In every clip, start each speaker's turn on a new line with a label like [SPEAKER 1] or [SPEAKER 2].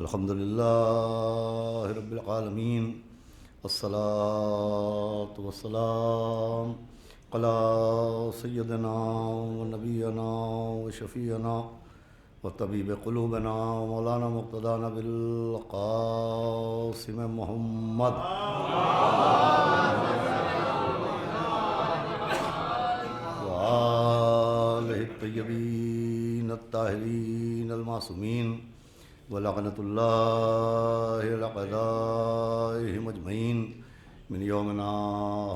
[SPEAKER 1] الحمد للہ رب العالمین الصلاۃ والسلام علی سیدنا و نبینا و شفیعنا و طبیب قلوبنا و مولانا مقتدانا بالقاسم محمد و آلہ الطیبین الطاہرین المعصومین ولعنۃ اللہ علی اعدائہم اجمعین من یومنا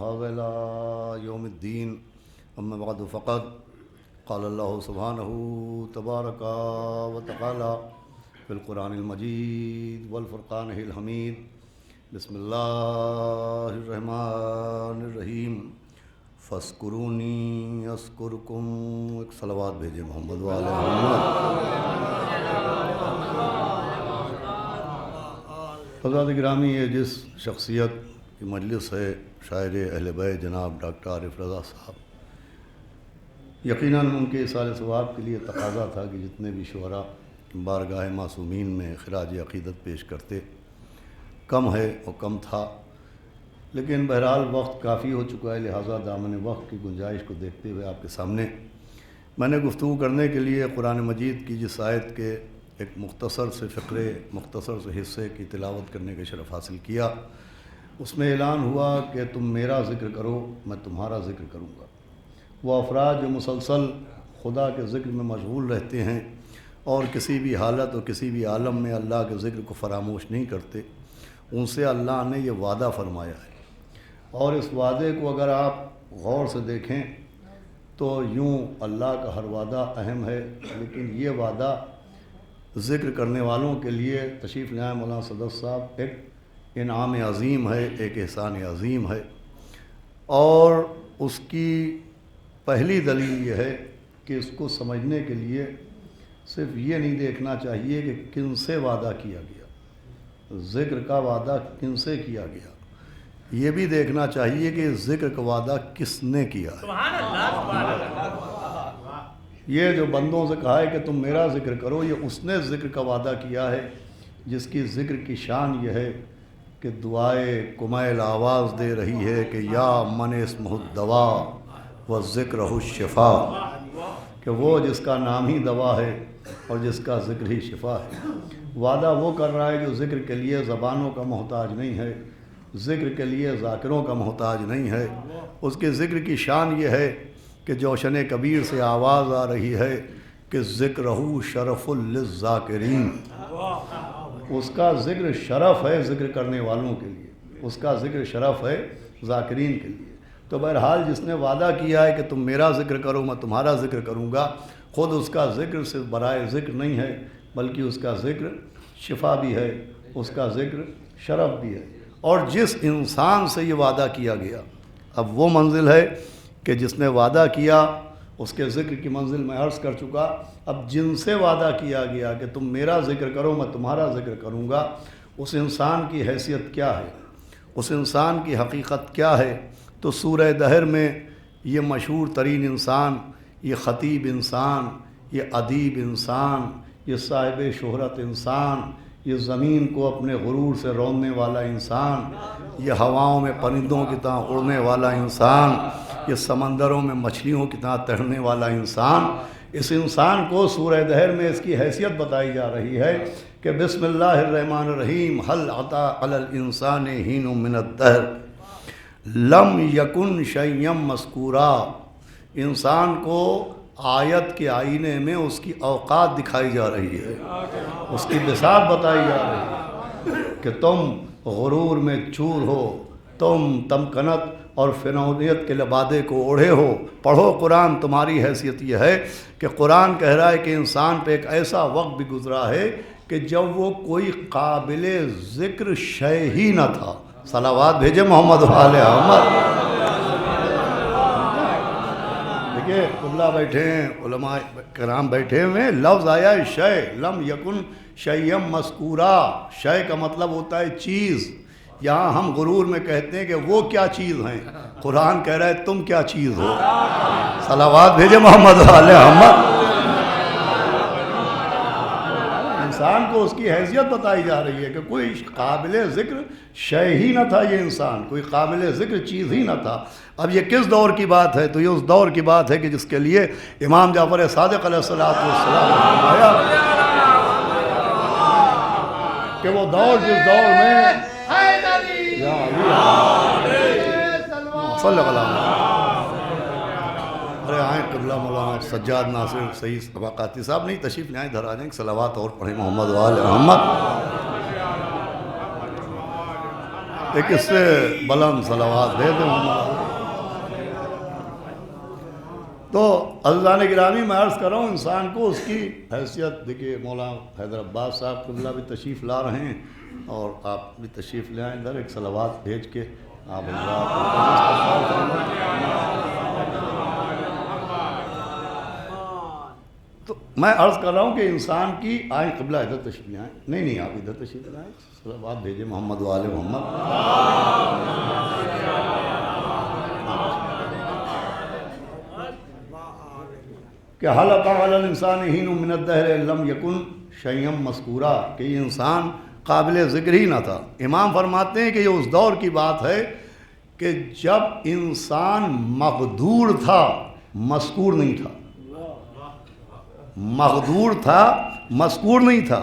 [SPEAKER 1] ھذا الی یوم الدین اما بعد فقد قال اللہ سبحانہ تبارک و تعالی فی القرآن المجید والفرقان الحمید بسم اللہ الرحمن الرحیم فاذکرونی اذکرکم. ایک صلوات بھیجے محمد وآل محمد. حضرات گرامی، یہ جس شخصیت کی مجلس ہے شاعر اہل بیت جناب ڈاکٹر عارف رضا صاحب، یقیناً ان کے اصال ثواب کے لیے تقاضا تھا کہ جتنے بھی شعراء بارگاہ معصومین میں خراج عقیدت پیش کرتے، کم ہے اور کم تھا، لیکن بہرحال وقت کافی ہو چکا ہے، لہٰذا دامن وقت کی گنجائش کو دیکھتے ہوئے آپ کے سامنے میں نے گفتگو کرنے کے لیے قرآن مجید کی جس آیت کے ایک مختصر سے فقرے، مختصر سے حصے کی تلاوت کرنے کا شرف حاصل کیا. اس میں اعلان ہوا کہ تم میرا ذکر کرو میں تمہارا ذکر کروں گا. وہ افراد جو مسلسل خدا کے ذکر میں مشغول رہتے ہیں اور کسی بھی حالت اور کسی بھی عالم میں اللہ کے ذکر کو فراموش نہیں کرتے، ان سے اللہ نے یہ وعدہ فرمایا ہے. اور اس وعدے کو اگر آپ غور سے دیکھیں تو یوں اللہ کا ہر وعدہ اہم ہے، لیکن یہ وعدہ ذکر کرنے والوں کے لیے تشریف لائے مولانا صدر صاحب ایک انعام عظیم ہے، ایک احسان عظیم ہے. اور اس کی پہلی دلیل یہ ہے کہ اس کو سمجھنے کے لیے صرف یہ نہیں دیکھنا چاہیے کہ کن سے وعدہ کیا گیا، ذکر کا وعدہ کن سے کیا گیا، یہ بھی دیکھنا چاہیے کہ ذکر کا وعدہ کس نے کیا ہے. یہ جو بندوں سے کہا ہے کہ تم میرا ذکر کرو، یہ اس نے ذکر کا وعدہ کیا ہے جس کی ذکر کی شان یہ ہے کہ دعائے کمیل آواز دے رہی ہے کہ یا من اسمہ الدوا و ذکرہ الشفا، کہ وہ جس کا نام ہی دوا ہے اور جس کا ذکر ہی شفا ہے. وعدہ وہ کر رہا ہے جو ذکر کے لیے زبانوں کا محتاج نہیں ہے، ذکر کے لیے ذاکروں کا محتاج نہیں ہے. اس کے ذکر کی شان یہ ہے کہ جوشن کبیر سے آواز آ رہی ہے کہ ذکرہ شرف للذاکرین. اس کا ذکر شرف ہے ذکر کرنے والوں کے لیے، اس کا ذکر شرف ہے ذاکرین کے لیے. تو بہرحال جس نے وعدہ کیا ہے کہ تم میرا ذکر کرو میں تمہارا ذکر کروں گا، خود اس کا ذکر صرف برائے ذکر نہیں ہے، بلکہ اس کا ذکر شفا بھی ہے، اس کا ذکر شرف بھی ہے. اور جس انسان سے یہ وعدہ کیا گیا، اب وہ منزل ہے کہ جس نے وعدہ کیا اس کے ذکر کی منزل میں عرض کر چکا. اب جن سے وعدہ کیا گیا کہ تم میرا ذکر کرو میں تمہارا ذکر کروں گا، اس انسان کی حیثیت کیا ہے، اس انسان کی حقیقت کیا ہے. تو سورہ دہر میں یہ مشہور ترین انسان، یہ خطیب انسان، یہ ادیب انسان، یہ صاحب شہرت انسان، یہ زمین کو اپنے غرور سے روننے والا انسان، یہ ہواؤں میں پرندوں کی طرح اڑنے والا انسان، یہ سمندروں میں مچھلیوں کی طرح تیرنے والا انسان، اس انسان کو سورہ دہر میں اس کی حیثیت بتائی جا رہی ہے کہ بسم اللہ الرحمن الرحیم هل اتى على الانسان حین من الدہر لم یکن شیئا مذکورا. انسان کو آیت کے آئینے میں اس کی اوقات دکھائی جا رہی ہے، اس کی بساط بتائی جا رہی ہے کہ تم غرور میں چور ہو، تم تمکنت اور فرعونیت کے لبادے کو اوڑھے ہو. پڑھو قرآن. تمہاری حیثیت یہ ہے کہ قرآن کہہ رہا ہے کہ انسان پہ ایک ایسا وقت بھی گزرا ہے کہ جب وہ کوئی قابل ذکر شے ہی نہ تھا. صلوات بھیجے محمد وآل محمد. دیکھیے قبلہ بیٹھے ہیں، علماء کرام بیٹھے ہوئے، لفظ آیا ہے شے، لم یکن شیئا مذکورا. شے کا مطلب ہوتا ہے چیز. یہاں ہم غرور میں کہتے ہیں کہ وہ کیا چیز ہیں، قرآن کہہ رہا ہے تم کیا چیز ہو. صلوات بھیجے محمد وآل محمد. انسان کو اس کی حیثیت بتائی جا رہی ہے کہ کوئی قابل ذکر شے ہی نہ تھا یہ انسان، کوئی قابل ذکر چیز ہی نہ تھا۔ اب یہ کس دور کی بات ہے؟ تو یہ اس دور کی بات ہے کہ جس کے لیے امام جعفر صادق علیہ الصلوۃ والسلام نے فرمایا کہ وہ دور جس دور میں صلی اللہ علیہ وسلم، ارے آئیں قبلہ مولانا سجاد ناصر سعید ثقافتی صاحب نہیں تشریف لے آئیں، ادھر آ جائیں، صلوات اور پڑھیں محمد وآل محمد۔ ایک اس سے بلند صلوات دے دیں محمد۔ تو عزیزان گرامی، میں عرض کر رہا ہوں انسان کو اس کی حیثیت دیکھیے، مولانا حیدر عباس صاحب قبلہ بھی تشریف لا رہے ہیں اور آپ بھی تشریف لے آئیں ادھر، ایک صلوات بھیج کے آپ تو میں عرض کر رہا ہوں کہ انسان کی آئیں قبلہ ادھر تشریف لے آئیں، نہیں آپ ادھر تشریف لے آئیں، صلوات بھیجیں محمد وآل محمد۔ کہ حل اتی علی الانسان حین من الدہر لم یکن شیئا مذکورا، کہ یہ انسان قابل ذکر ہی نہ تھا۔ امام فرماتے ہیں کہ یہ اس دور کی بات ہے کہ جب انسان مقدور تھا، مذکور نہیں تھا، مقدور تھا، مذکور نہیں تھا۔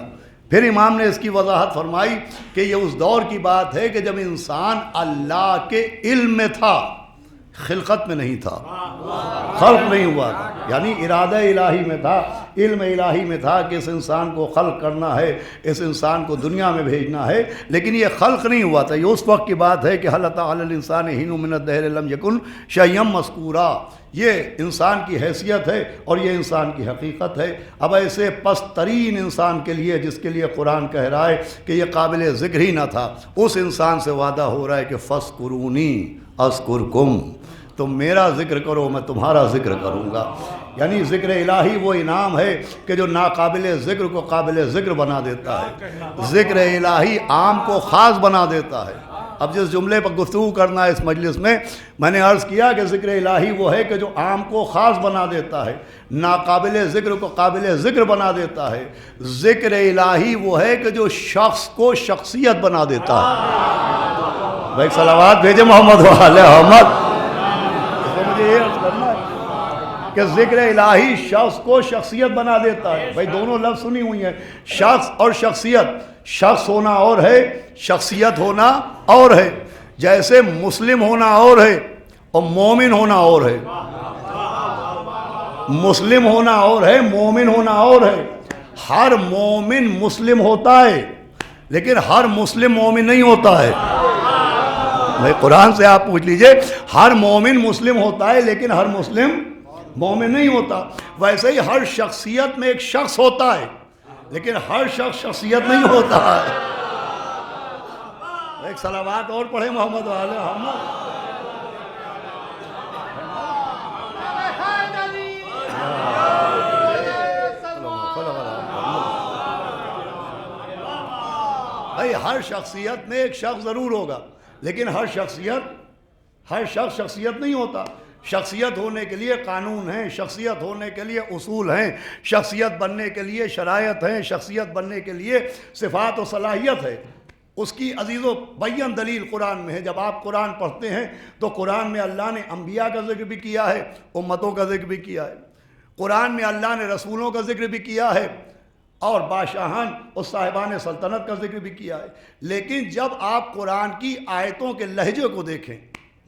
[SPEAKER 1] پھر امام نے اس کی وضاحت فرمائی کہ یہ اس دور کی بات ہے کہ جب انسان اللہ کے علم میں تھا، خلقت میں نہیں تھا، خلق نہیں ہوا تھا، یعنی ارادہ الہی میں تھا، علم الہی میں تھا کہ اس انسان کو خلق کرنا ہے، اس انسان کو دنیا میں بھیجنا ہے، لیکن یہ خلق نہیں ہوا تھا۔ یہ اس وقت کی بات ہے کہ حل اتی علی الانسان حین من الدہر لم یکن شیئا مذکورا، یہ انسان کی حیثیت ہے اور یہ انسان کی حقیقت ہے۔ اب ایسے پست ترین انسان کے لیے، جس کے لیے قرآن کہہ رہا ہے کہ یہ قابل ذکر ہی نہ تھا، اس انسان سے وعدہ ہو رہا ہے کہ فاذکرونی اذکرکم، تم میرا ذکر کرو میں تمہارا ذکر کروں گا۔ یعنی ذکر الہی وہ انعام ہے کہ جو ناقابل ذکر کو قابل ذکر بنا دیتا ہے، ذکر الہی عام کو خاص بنا دیتا ہے۔ اب جس جملے پر گفتگو کرنا ہے اس مجلس میں نے عرض کیا کہ ذکر الہی وہ ہے کہ جو عام کو خاص بنا دیتا ہے، ناقابل ذکر کو قابل ذکر بنا دیتا ہے۔ ذکر الہی وہ ہے کہ جو شخص کو شخصیت بنا دیتا ہے۔ بھائی صلوات بھیجے محمد وآل محمد۔ مجھے یہ عرض کرنا ہے کہ ذکر الہی شخص کو شخصیت بنا دیتا ہے۔ بھائی دونوں لفظ سنی ہوئی ہیں، شخص اور شخصیت۔ شخص ہونا اور ہے، شخصیت ہونا اور ہے۔ جیسے مسلم ہونا اور ہے اور مومن ہونا اور ہے، مسلم ہونا اور ہے، مومن ہونا اور ہے۔ ہر مومن مسلم ہوتا ہے لیکن ہر مسلم مومن نہیں ہوتا ہے۔ بھائی قرآن سے آپ پوچھ لیجئے، ہر مومن مسلم ہوتا ہے لیکن ہر مسلم مومن نہیں ہوتا۔ ویسے ہی ہر شخصیت میں ایک شخص ہوتا ہے لیکن ہر شخص شخصیت نہیں ہوتا ہے۔ ایک صلوات اور پڑھیں محمد وآل محمد۔ بھائی ہر شخصیت میں ایک شخص ضرور ہوگا لیکن ہر شخص شخصیت نہیں ہوتا۔ شخصیت ہونے کے لیے قانون ہیں، شخصیت ہونے کے لیے اصول ہیں، شخصیت بننے کے لیے شرائط ہیں، شخصیت بننے کے لیے صفات و صلاحیت ہے۔ اس کی عزیز و بین دلیل قرآن میں ہے۔ جب آپ قرآن پڑھتے ہیں تو قرآن میں اللہ نے انبیاء کا ذکر بھی کیا ہے، امتوں کا ذکر بھی کیا ہے۔ قرآن میں اللہ نے رسولوں کا ذکر بھی کیا ہے اور بادشاہان اور صاحبان سلطنت کا ذکر بھی کیا ہے۔ لیکن جب آپ قرآن کی آیتوں کے لہجے کو دیکھیں،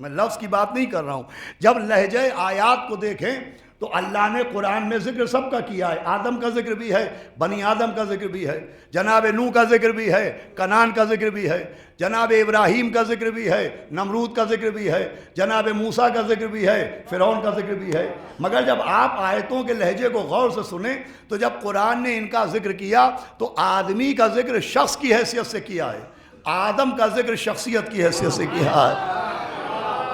[SPEAKER 1] میں لفظ کی بات نہیں کر رہا ہوں، جب لہجے آیات کو دیکھیں تو اللہ نے قرآن میں ذکر سب کا کیا ہے۔ آدم کا ذکر بھی ہے، بنی آدم کا ذکر بھی ہے، جناب نوح کا ذکر بھی ہے، کنعان کا ذکر بھی ہے، جناب ابراہیم کا ذکر بھی ہے، نمرود کا ذکر بھی ہے، جناب موسیٰ کا ذکر بھی ہے، فرعون کا ذکر بھی ہے۔ مگر جب آپ آیتوں کے لہجے کو غور سے سنیں تو جب قرآن نے ان کا ذکر کیا تو آدمی کا ذکر شخص کی حیثیت سے کیا ہے، آدم کا ذکر شخصیت کی حیثیت سے کیا ہے۔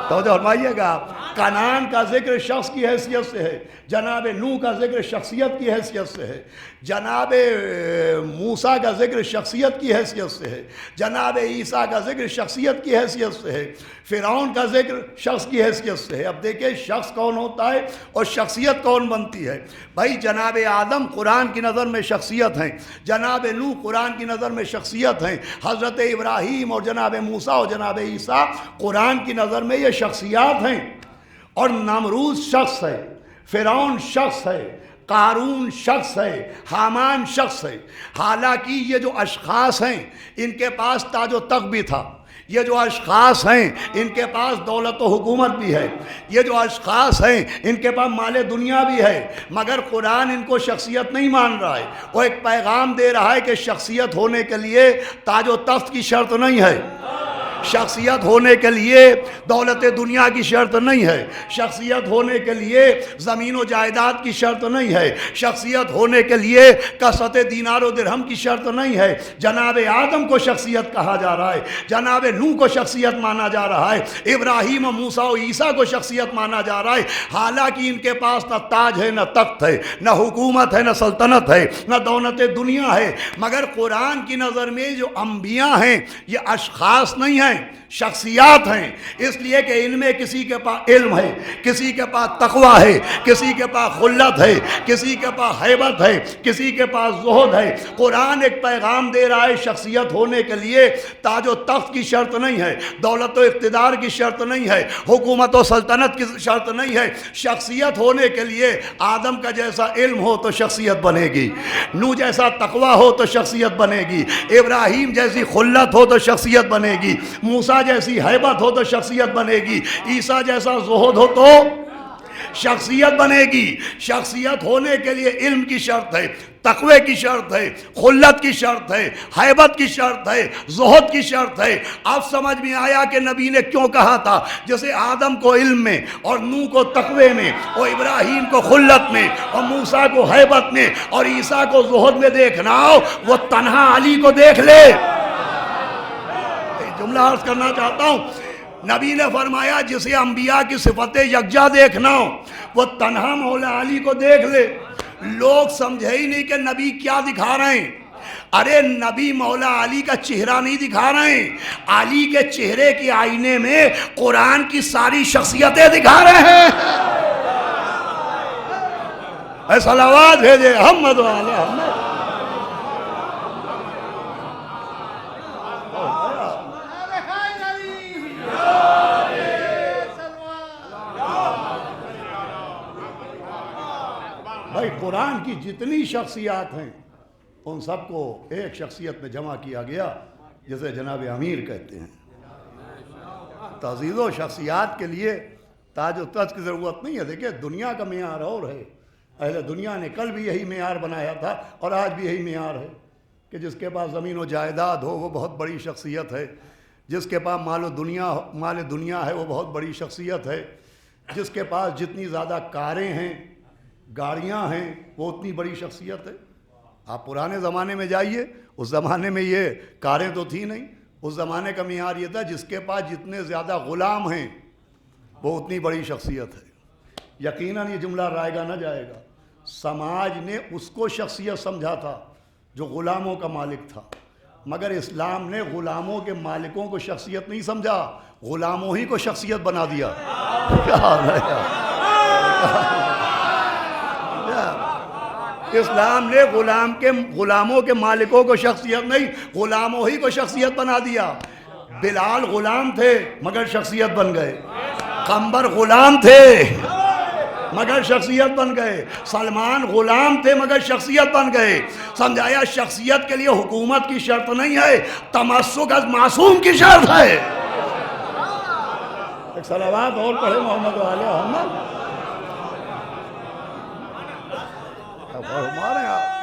[SPEAKER 1] توجہ فرمائیے گا، کنعان کا ذکر شخص کی حیثیت سے ہے، جناب نوح کا ذکر شخصیت کی حیثیت سے ہے، جناب موسیٰ کا ذکر شخصیت کی حیثیت سے ہے، جناب عیسیٰ کا ذکر شخصیت کی حیثیت سے ہے، فرعون کا ذکر شخص کی حیثیت سے ہے۔ اب دیکھیں شخص کون ہوتا ہے اور شخصیت کون بنتی ہے۔ بھائی جناب آدم قرآن کی نظر میں شخصیت ہیں، جناب نوح قرآن کی نظر میں شخصیت ہیں، حضرت ابراہیم اور جناب موسیٰ اور جناب عیسیٰ قرآن کی نظر میں یہ شخصیات ہیں۔ اور نمرود شخص ہے، فرعون شخص ہے، قارون شخص ہے، حامان شخص ہے۔ حالانکہ یہ جو اشخاص ہیں ان کے پاس تاج و تخت بھی تھا، یہ جو اشخاص ہیں ان کے پاس دولت و حکومت بھی ہے، یہ جو اشخاص ہیں ان کے پاس مال دنیا بھی ہے، مگر قرآن ان کو شخصیت نہیں مان رہا ہے۔ وہ ایک پیغام دے رہا ہے کہ شخصیت ہونے کے لیے تاج و تخت کی شرط نہیں ہے، شخصیت ہونے کے لیے دولت دنیا کی شرط نہیں ہے، شخصیت ہونے کے لیے زمین و جائیداد کی شرط نہیں ہے، شخصیت ہونے کے لیے کثرت دینار و درہم کی شرط نہیں ہے۔ جناب آدم کو شخصیت کہا جا رہا ہے، جناب نوح کو شخصیت مانا جا رہا ہے، ابراہیم و موسیٰ و عیسیٰ کو شخصیت مانا جا رہا ہے۔ حالانکہ ان کے پاس نہ تاج ہے، نہ تخت ہے، نہ حکومت ہے، نہ سلطنت ہے، نہ دولت دنیا ہے، مگر قرآن کی نظر میں جو انبیاء ہیں یہ اشخاص نہیں ہیں، شخصیات ہیں۔ اس لیے کہ ان میں کسی کے پاس علم ہے، کسی کے پاس تقوی ہے، کسی کے پاس خلت ہے، کسی کے پاس ہیبت ہے، کسی کے پاس زہد ہے۔ قرآن ایک پیغام دے رہا ہے شخصیت ہونے کے لیے تاج و تخت کی شرط نہیں ہے، دولت و اقتدار کی شرط نہیں ہے، حکومت و سلطنت کی شرط نہیں ہے۔ شخصیت ہونے کے لیے آدم کا جیسا علم ہو تو شخصیت بنے گی، نوح جیسا تقوی ہو تو شخصیت بنے گی، ابراہیم جیسی خلت ہو تو شخصیت بنے گی، موسیٰ جیسی ہیبت ہو تو شخصیت بنے گی، عیسیٰ جیسا زہد ہو تو شخصیت بنے گی۔ شخصیت ہونے کے لیے علم کی شرط ہے، تقوی کی شرط ہے، خلت کی شرط ہے، ہیبت کی شرط ہے، زہد کی شرط ہے۔ اب سمجھ میں آیا کہ نبی نے کیوں کہا تھا جیسے آدم کو علم میں اور نوح کو تقوی میں اور ابراہیم کو خلت میں اور موسیٰ کو ہیبت میں اور عیسیٰ کو زہد میں دیکھنا ہو، وہ تنہا علی کو دیکھ لے۔ جملہ عرض کرنا چاہتا ہوں، نبی نے فرمایا جسے انبیاء کی صفت یکجا دیکھنا ہو وہ تنہا مولا علی کو دیکھ لے۔ لوگ سمجھے ہی نہیں کہ نبی کیا دکھا رہے ہیں۔ ارے نبی مولا علی کا چہرہ نہیں دکھا رہے ہیں، علی کے چہرے کے آئینے میں قرآن کی ساری شخصیتیں دکھا رہے ہیں۔ اے صلوات بھیجے محمد و علی محمد۔ بھائی قرآن کی جتنی شخصیات ہیں ان سب کو ایک شخصیت میں جمع کیا گیا جسے جناب امیر کہتے ہیں۔ تعزیز و شخصیات کے لیے تاج و تخت کی ضرورت نہیں ہے۔ دیکھیں دنیا کا معیار اور ہے، اہل دنیا نے کل بھی یہی معیار بنایا تھا اور آج بھی یہی معیار ہے کہ جس کے پاس زمین و جائیداد ہو وہ بہت بڑی شخصیت ہے، جس کے پاس مال دنیا ہے وہ بہت بڑی شخصیت ہے، جس کے پاس جتنی زیادہ کاریں ہیں گاڑیاں ہیں وہ اتنی بڑی شخصیت ہے۔ آپ پرانے زمانے میں جائیے، اس زمانے میں یہ کاریں تو تھی نہیں، اس زمانے کا معیار یہ تھا جس کے پاس جتنے زیادہ غلام ہیں وہ اتنی بڑی شخصیت ہے۔ یقیناً یہ جملہ رائے گا نہ جائے گا، سماج نے اس کو شخصیت سمجھا تھا جو غلاموں کا مالک تھا، مگر اسلام نے غلاموں کے مالکوں کو شخصیت نہیں سمجھا، غلاموں ہی کو شخصیت بنا دیا۔ اسلام نے غلاموں کے مالکوں کو شخصیت نہیں، غلاموں ہی کو شخصیت بنا دیا۔ بلال غلام تھے مگر شخصیت بن گئے، قمبر غلام تھے مگر شخصیت بن گئے، سلمان غلام تھے مگر شخصیت بن گئے۔ سمجھایا شخصیت کے لیے حکومت کی شرط نہیں ہے، تمسک از معصوم کی شرط ہے۔ ایک صلوات اور پڑھے محمد و آل محمد۔ ہمارے آپ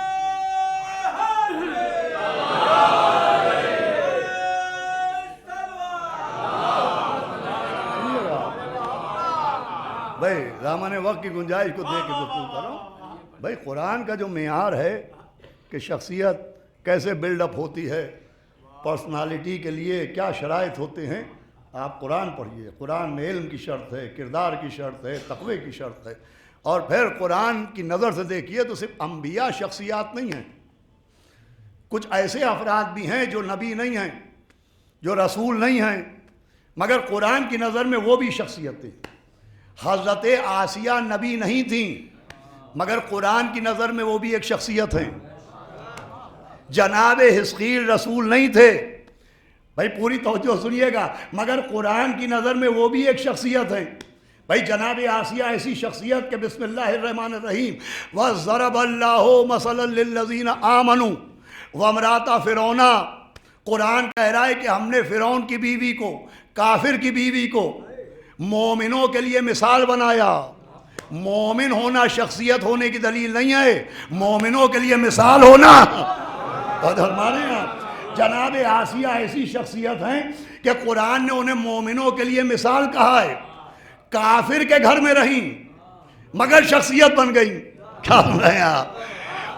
[SPEAKER 1] بھائی دامن وقت کی گنجائش کو دیکھ کے گفتگو کرو۔ بھائی قرآن کا جو معیار ہے کہ شخصیت کیسے بلڈ اپ ہوتی ہے، پرسنالٹی کے لیے کیا شرائط ہوتے ہیں، آپ قرآن پڑھیے، قرآن میں علم کی شرط ہے، کردار کی شرط ہے، تقوی کی شرط ہے. اور پھر قرآن کی نظر سے دیکھیے تو صرف انبیاء شخصیات نہیں ہیں، کچھ ایسے افراد بھی ہیں جو نبی نہیں ہیں، جو رسول نہیں ہیں، مگر قرآن کی نظر میں وہ بھی شخصیتیں. حضرت آسیہ نبی نہیں تھیں مگر قرآن کی نظر میں وہ بھی ایک شخصیت ہیں. جناب حزقیل رسول نہیں تھے، بھائی پوری توجہ سنیے گا، مگر قرآن کی نظر میں وہ بھی ایک شخصیت ہے. بھائی جناب آسیہ ایسی شخصیت کہ بسم اللہ الرحمن الرحیم وَضَرَبَ اللَّهُ مَثَلًا لِلَّذِينَ آمَنُوا وَامْرَأَتَ فِرْعَوْنَ. قرآن کہہ رہا ہے کہ ہم نے فرعون کی بیوی کو، کافر کی بیوی کو مومنوں کے لیے مثال بنایا. مومن ہونا شخصیت ہونے کی دلیل نہیں ہے، مومنوں کے لیے مثال ہونا. ہمارے یہاں جناب آسیہ ایسی شخصیت ہیں کہ قرآن نے انہیں مومنوں کے لیے مثال کہا ہے. کافر کے گھر میں رہیں مگر شخصیت بن گئی. کیا سن رہے ہیں آپ؟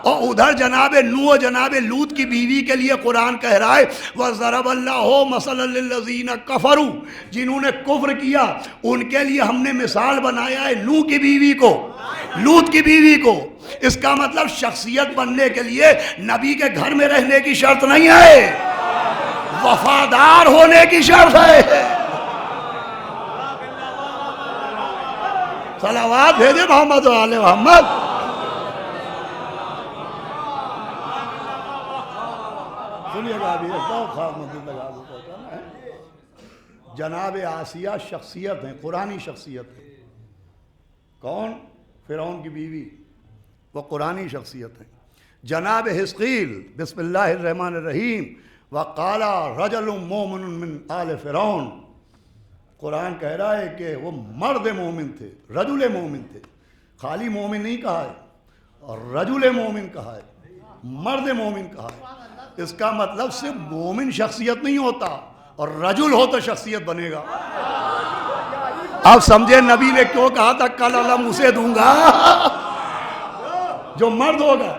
[SPEAKER 1] اور ادھر جناب نوح جناب لوط کی بیوی کے لیے قرآن کہہ رہا ہے وَضَرَبَ اللَّهُ مَثَلًا لِلَّذِينَ كَفَرُوا. جنہوں نے کفر کیا ان کے لیے ہم نے مثال بنایا ہے نوح کی بیوی کو، لوط کی بیوی کو. اس کا مطلب شخصیت بننے کے لیے نبی کے گھر میں رہنے کی شرط نہیں ہے، وفادار ہونے کی شرط ہے. صلوات بھیجے محمد و آل محمد. سنیے گا ابھی بہت خاص مدد لگا دو. جناب آسیہ شخصیت ہیں، قرآنی شخصیت ہے. کون؟ فرعون کی بیوی، وہ قرآنی شخصیت ہے. جناب حزقیل بسم اللہ الرحمن الرحیم وقال رجل مومن من آل فرعون. قرآن کہہ رہا ہے کہ وہ مرد مومن تھے، رجل مومن تھے. خالی مومن نہیں کہا ہے، اور رجل مومن کہا ہے، مرد مومن کہا ہے. اس کا مطلب صرف مومن شخصیت نہیں ہوتا، اور رجل ہو تو شخصیت بنے گا. آپ سمجھے نبی نے کیوں کہا تھا کل علم اسے دوں گا؟ جو مرد ہوگا.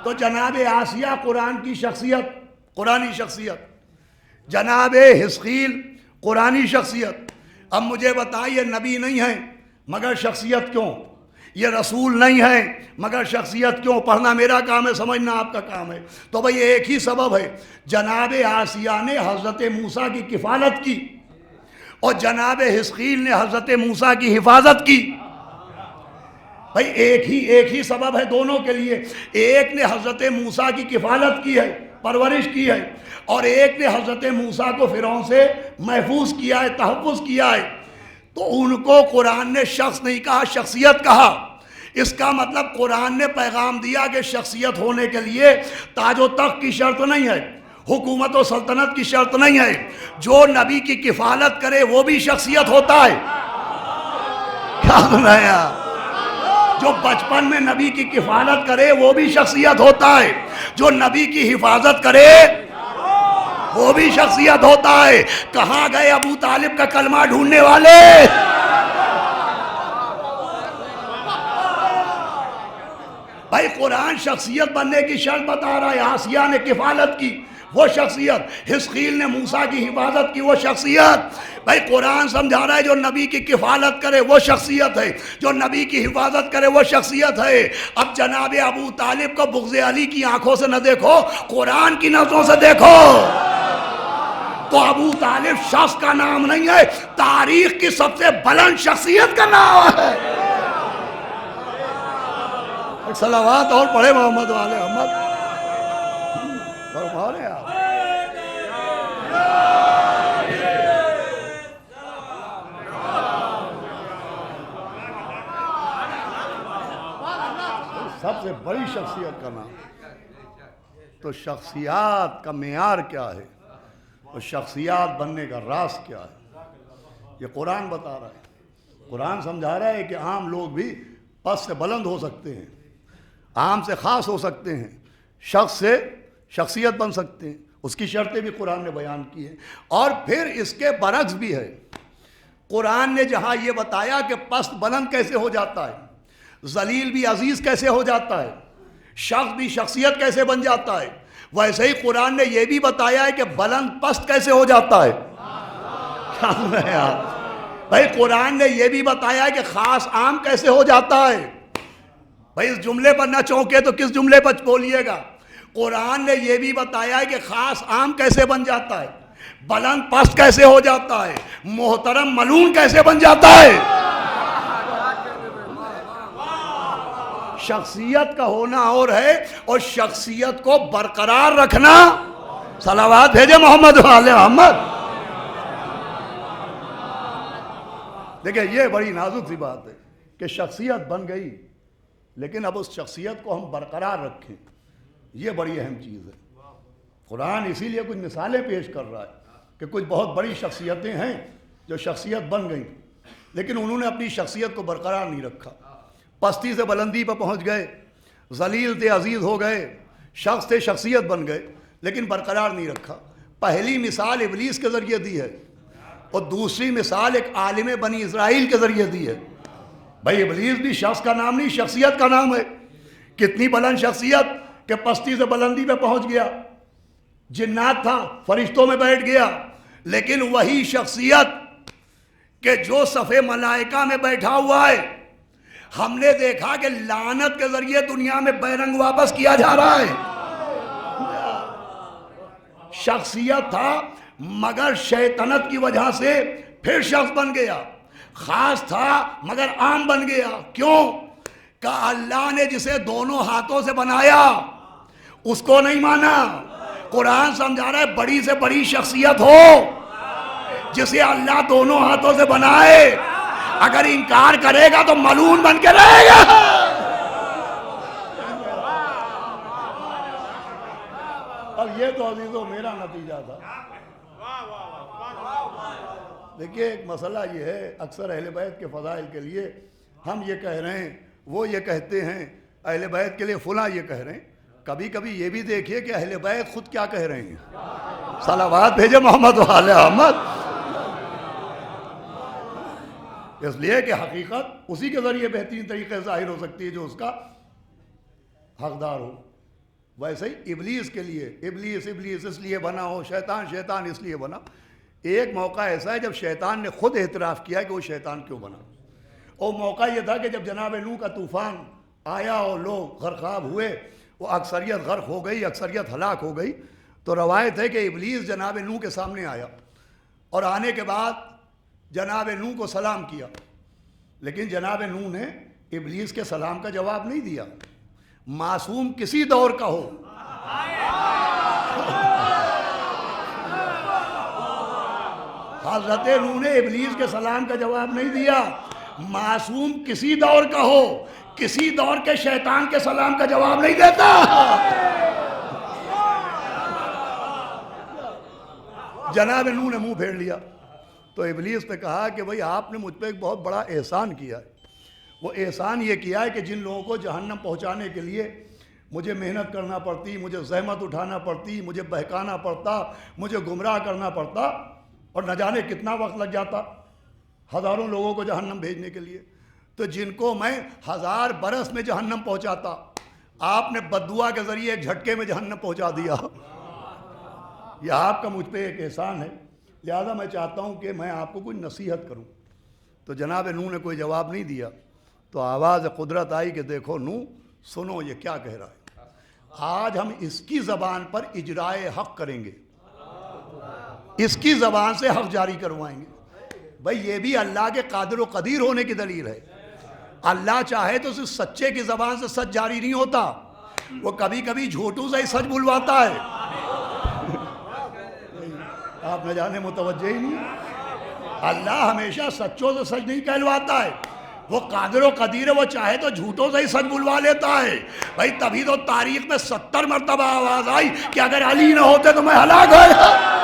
[SPEAKER 1] تو جناب آسیہ قرآن کی شخصیت، قرآنی شخصیت. جناب حزقیل قرآنی شخصیت. اب مجھے بتائیے نبی نہیں ہیں مگر شخصیت کیوں؟ یہ رسول نہیں ہے مگر شخصیت کیوں؟ پڑھنا میرا کام ہے، سمجھنا آپ کا کام ہے. تو بھئی ایک ہی سبب ہے، جناب آسیہ نے حضرت موسیٰ کی کفالت کی اور جناب حزقیل نے حضرت موسیٰ کی حفاظت کی. بھئی ایک ہی سبب ہے دونوں کے لیے. ایک نے حضرت موسیٰ کی کفالت کی ہے، پرورش کی ہے، اور ایک نے حضرت موسیٰ کو فرعون سے محفوظ کیا ہے، تحفظ کیا ہے. تو ان کو قرآن نے شخص نہیں کہا، شخصیت کہا. اس کا مطلب قرآن نے پیغام دیا کہ شخصیت ہونے کے لیے تاج و تخت کی شرط نہیں ہے، حکومت و سلطنت کی شرط نہیں ہے. جو نبی کی کفالت کرے وہ بھی شخصیت ہوتا ہے. کیا سن رہے ہیں آپ؟ جو بچپن میں نبی کی کفالت کرے وہ بھی شخصیت ہوتا ہے، جو نبی کی حفاظت کرے وہ بھی شخصیت ہوتا ہے. کہاں گئے ابو طالب کا کلمہ ڈھونڈنے والے؟ بھائی قرآن شخصیت بننے کی شرط بتا رہا ہے. آسیہ نے کفالت کی، وہ شخصیت. حزقیل نے موسیٰ کی حفاظت کی، وہ شخصیت. بھائی قرآن سمجھا رہا ہے جو نبی کی کفالت کرے وہ شخصیت ہے، جو نبی کی حفاظت کرے وہ شخصیت ہے. اب جناب ابو طالب کو بغض علی کی آنکھوں سے نہ دیکھو، قرآن کی نظروں سے دیکھو. تو ابو طالب شخص کا نام نہیں ہے، تاریخ کی سب سے بلند شخصیت کا نام ہے. ایک صلوات اور پڑھے محمد والے محمد. فرما رہے آپ سب سے بڑی شخصیت کا نام. تو شخصیات کا معیار کیا ہے اور شخصیات بننے کا راز کیا ہے، یہ قرآن بتا رہا ہے. قرآن سمجھا رہا ہے کہ عام لوگ بھی پس سے بلند ہو سکتے ہیں، عام سے خاص ہو سکتے ہیں، شخص سے شخصیت بن سکتے ہیں. اس کی شرطیں بھی قرآن نے بیان کی ہیں. اور پھر اس کے برعکس بھی ہے. قرآن نے جہاں یہ بتایا کہ پست بلند کیسے ہو جاتا ہے، ذلیل بھی عزیز کیسے ہو جاتا ہے، شخص بھی شخصیت کیسے بن جاتا ہے، ویسے ہی قرآن نے یہ بھی بتایا ہے کہ بلند پست کیسے ہو جاتا ہے. بھائی قرآن نے یہ بھی بتایا ہے کہ خاص عام کیسے ہو جاتا ہے. بھائی اس جملے پر نہ چونکے تو کس جملے پر بولیے گا. قرآن نے یہ بھی بتایا ہے کہ خاص عام کیسے بن جاتا ہے, بلند پست کیسے ہو جاتا ہے, محترم ملعون کیسے بن جاتا ہے. شخصیت کا ہونا اور ہے, اور شخصیت کو برقرار رکھنا. صلوات بھیجے محمد والے محمد. دیکھیں یہ بڑی نازک سی بات ہے کہ شخصیت بن گئی, لیکن اب اس شخصیت کو ہم برقرار رکھیں, یہ بڑی اہم چیز ہے. قرآن اسی لیے کچھ مثالیں پیش کر رہا ہے کہ کچھ بہت بڑی شخصیتیں ہیں جو شخصیت بن گئیں, لیکن انہوں نے اپنی شخصیت کو برقرار نہیں رکھا. پستی سے بلندی پر پہنچ گئے, ذلیل تھے عزیز ہو گئے, شخص تھے شخصیت بن گئے, لیکن برقرار نہیں رکھا. پہلی مثال ابلیس کے ذریعے دی ہے, اور دوسری مثال ایک عالم بنی اسرائیل کے ذریعے دی ہے. بھائی ابلیس بھی شخص کا نام نہیں, شخصیت کا نام ہے. کتنی بلند شخصیت کہ پستی سے بلندی پہ پہنچ گیا, جنات تھا فرشتوں میں بیٹھ گیا. لیکن وہی شخصیت کہ جو صفِ ملائکہ میں بیٹھا ہوا ہے, ہم نے دیکھا کہ لعنت کے ذریعے دنیا میں بے رنگ واپس کیا جا رہا ہے. شخصیت تھا مگر شیطنت کی وجہ سے پھر شخص بن گیا. خاص تھا مگر عام بن گیا. کیوں کہ اللہ نے جسے دونوں ہاتھوں سے بنایا اس کو نہیں مانا. قرآن سمجھا رہا ہے بڑی سے بڑی شخصیت ہو جسے اللہ دونوں ہاتھوں سے بنائے, اگر انکار کرے گا تو ملعون بن کے رہے گا. اب یہ تو عزیزو میرا نتیجہ تھا. دیکھیے ایک مسئلہ یہ ہے, اکثر اہل بیت کے فضائل کے لیے ہم یہ کہہ رہے ہیں, وہ یہ کہتے ہیں, اہل بیت کے لیے فلاں یہ کہہ رہے ہیں. کبھی کبھی یہ بھی دیکھیے کہ اہل بیت خود کیا کہہ رہے ہیں. صلوات بھیجے محمد والے محمد. اس لیے کہ حقیقت اسی کے ذریعے بہترین طریقے سے ظاہر ہو سکتی ہے جو اس کا حقدار ہو. ویسے ہی ابلیس کے لیے, ابلیس اس لیے بنا ہو, شیطان اس لیے بنا. ایک موقع ایسا ہے جب شیطان نے خود اعتراف کیا کہ وہ شیطان کیوں بنا. اور موقع یہ تھا کہ جب جناب نوح کا طوفان آیا اور لوگ غرقاب ہوئے, وہ اکثریت غرق ہو گئی, اکثریت ہلاک ہو گئی. تو روایت ہے کہ ابلیس جناب نوح کے سامنے آیا, اور آنے کے بعد جناب نوح کو سلام کیا, لیکن جناب نوح نے ابلیس کے سلام کا جواب نہیں دیا. معصوم کسی دور کا ہو, حضرت نوح نے ابلیس کے سلام کا جواب نہیں دیا. معصوم کسی دور کا ہو, کسی دور کے شیطان کے سلام کا جواب نہیں دیتا. جناب نوح نے منہ پھیر لیا. تو ابلیس نے کہا کہ بھئی آپ نے مجھ پہ ایک بہت بڑا احسان کیا ہے. وہ احسان یہ کیا ہے کہ جن لوگوں کو جہنم پہنچانے کے لیے مجھے محنت کرنا پڑتی, مجھے زحمت اٹھانا پڑتی, مجھے بہکانا پڑتا, مجھے گمراہ کرنا پڑتا, اور نہ جانے کتنا وقت لگ جاتا ہزاروں لوگوں کو جہنم بھیجنے کے لیے, تو جن کو میں 1000 برس میں جہنم پہنچاتا, آپ نے بددعا کے ذریعے ایک جھٹکے میں جہنم پہنچا دیا. یہ آپ کا مجھ پہ ایک احسان ہے, لہذا میں چاہتا ہوں کہ میں آپ کو کوئی نصیحت کروں. تو جناب نوح نے کوئی جواب نہیں دیا. تو آواز قدرت آئی کہ دیکھو نوح, سنو یہ کیا کہہ رہا ہے. آج ہم اس کی زبان پر اجرائے حق کریں گے, اس کی زبان سے حق جاری کروائیں گے. بھئی یہ بھی اللہ کے قادر و قدیر ہونے کی دلیل ہے. اللہ چاہے تو صرف سچے کی زبان سے سچ جاری نہیں ہوتا, وہ کبھی کبھی جھوٹوں سے ہی سچ بلواتا ہے. آپ نہ جانے متوجہ ہی نہیں. اللہ ہمیشہ سچوں سے سچ نہیں کہلواتا ہے, وہ قادر و قدیر ہے, وہ چاہے تو جھوٹوں سے ہی سچ بلوا لیتا ہے. بھئی تبھی تو تاریخ میں 70 مرتبہ آواز آئی کہ اگر علی نہ ہوتے تو میں ہلاک ہو جاتا.